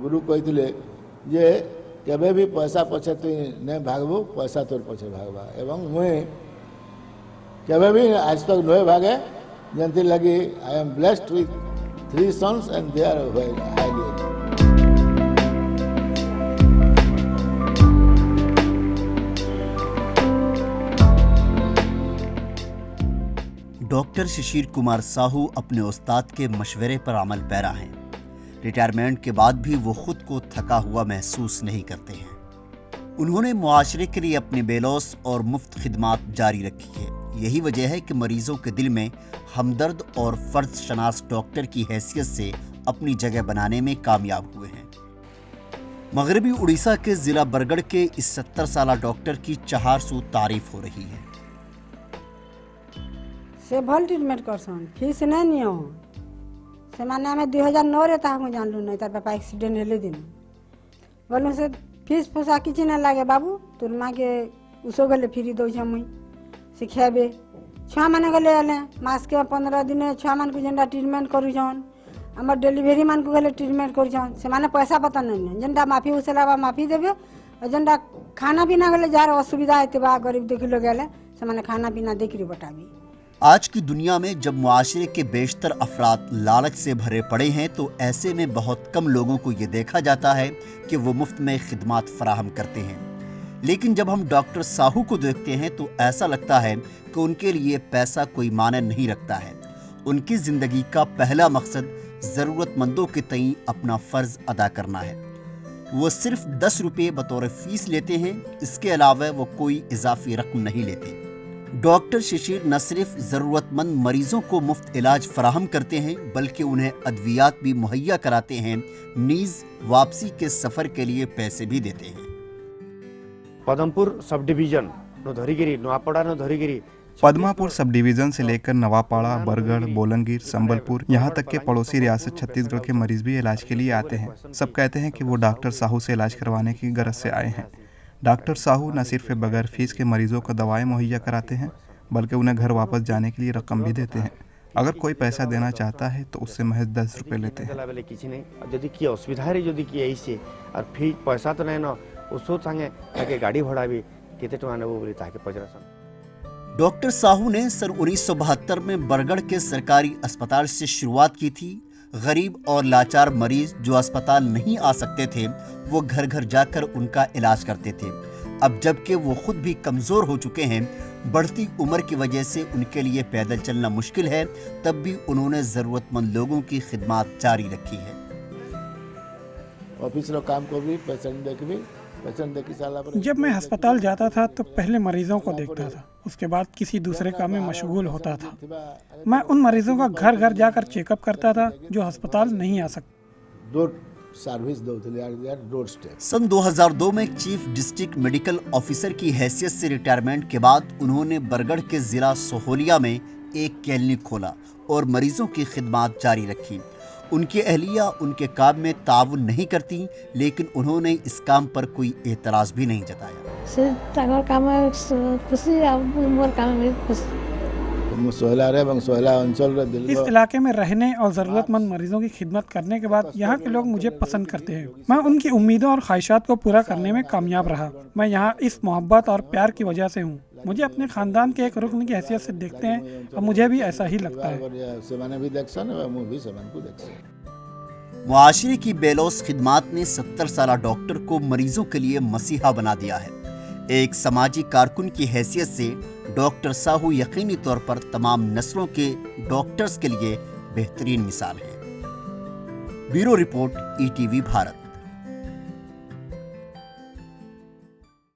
गुरु कहते जे केबे भी पैसा पछे तु नहीं भागबू, पैसा तोर पछे भागबा। एवं मुई केबे भी आज तक नहीं भागे, जंती लगी I am blessed with 3 sons and they are highly educated। Doctor Shishir Kumar Sahu अपने उस्ताद के मशवरे पर अमल पैरा हैं। रिटायरमेंट के बाद भी वो खुद को थका हुआ महसूस नहीं करते हैं। उन्होंने मुआशरे के लिए अपनी बेलौस और मुफ्त खिदमात जारी रखी है। यही वजह है कि मरीजों के दिल में हमदर्द और फर्ज शनास डॉक्टर की हैसियत से अपनी जगह बनाने में कामयाब हुए हैं। मगरबी उड़ीसा के जिला बरगढ़ के इस 70 साला डॉक्टर की 400 तारीफ हो रही है। से भल ट्रीटमेंट करसन, फीस नहीं नियो से माने हमें 2009 रे ता हम जानलु नहीं, तार पापा एक्सीडेंट हेले दिन बोलू से फीस पैसा किछि नहीं लागे बाबू, तोर माँ के उसो गले फ्री दो मुई सिखेबे। छुआ माने गले आले मास के 15 दिन छुआ मान को जेंडा ट्रीटमेंट करूछन, हमर डिलीवरी मान को गले ट्रीटमेंट करूछन। से माने पैसा पता नहीं जेंडा माफी उसलावा माफी देबे, और जेंडा खाना पीना गले जार असुविधा हेते बा गरीब देखि लोग गले से माने खाना पीना देखि बताबी। आज की दुनिया में जब मुआशरे के बेशतर अफराद लालच से भरे पड़े हैं, तो ऐसे में बहुत कम लोगों को ये देखा जाता है कि वो मुफ्त में खिदमात फराहम करते हैं। लेकिन जब हम डॉक्टर साहू को देखते हैं तो ऐसा लगता है कि उनके लिए पैसा कोई मायने नहीं रखता है। उनकी जिंदगी का पहला मकसद ज़रूरतमंदों के तई अपना फ़र्ज अदा करना है। वो सिर्फ 10 रुपये बतौर फीस लेते हैं, इसके अलावा वो कोई इजाफी रकम नहीं लेते। डॉक्टर शिशिर न सिर्फ ज़रूरतमंद मरीजों को मुफ्त इलाज फराहम करते हैं, बल्कि उन्हें अद्वियात भी मुहैया कराते हैं, नीज वापसी के सफ़र के लिए पैसे भी देते हैं। पदमपुर सब डिवीजन नो धरीगिरी नवापड़ा नो धरीगिरी पद्मापुर सब डिवीजन से लेकर नवापाड़ा, बरगढ़, बोलंगीर, संबलपुर, यहाँ तक के पड़ोसी रियासत छत्तीसगढ़ के मरीज भी इलाज के लिए आते हैं। सब कहते हैं कि वो डॉक्टर साहू से इलाज करवाने की गरज से आए हैं। डॉक्टर साहू न सिर्फ बगैर फीस के मरीजों को दवाएं मुहैया कराते हैं, बल्कि उन्हें घर वापस जाने के लिए रकम भी देते हैं। अगर कोई पैसा देना चाहता है तो उससे महज 10 रुपये लेते हैं। पैसा तो नहीं ना उसो संगे गाड़ी भाड़ा भी कितने टका नेबो बोली ताके पचरासन। डॉक्टर साहू ने सन 1972 में बरगढ़ के सरकारी अस्पताल से शुरुआत की थी। गरीब और लाचार मरीज जो अस्पताल नहीं आ सकते थे, वो घर घर जाकर उनका इलाज करते थे। अब जबकि वो खुद भी कमज़ोर हो चुके हैं, बढ़ती उम्र की वजह से उनके लिए पैदल चलना मुश्किल है, तब भी उन्होंने ज़रूरतमंद लोगों की खिदमत जारी रखी है। ऑफिस रो काम को भी पेशेंट देखबी, जब मैं अस्पताल जाता था तो पहले मरीजों को देखता था, उसके बाद किसी दूसरे काम में मशगूल होता था। मैं उन मरीजों का घर घर जाकर चेकअप करता था जो अस्पताल नहीं आ सकते। सन 2002 में चीफ डिस्ट्रिक्ट मेडिकल ऑफिसर की हैसियत से रिटायरमेंट के बाद उन्होंने बरगढ़ के जिला सोहोलिया में एक क्लिनिक खोला और मरीजों की खिदमत जारी रखी। उनकी अहलिया उनके काम में ताउन नहीं करती, लेकिन उन्होंने इस काम पर कोई एतराज़ भी नहीं जताया। इस इलाके में रहने और ज़रूरतमंद मरीजों की खिदमत करने के बाद यहाँ के लोग मुझे पसंद करते हैं। मैं उनकी उम्मीदों और ख्वाहिशात को पूरा करने में कामयाब रहा। मैं यहाँ इस मोहब्बत और प्यार की वजह से हूँ। मुझे अपने खानदान के एक रुकन की हैसियत से देखते हैं और मुझे भी ऐसा ही लगता है। मुआशरे की बेलौस खिदमात ने 70 साला डॉक्टर को मरीजों के लिए मसीहा बना दिया है। एक समाजी कारकुन की हैसियत से डॉक्टर साहू यकीनी तौर पर तमाम नस्लों के डॉक्टर्स के लिए बेहतरीन मिसाल है। Bureau report, ETV Bharat.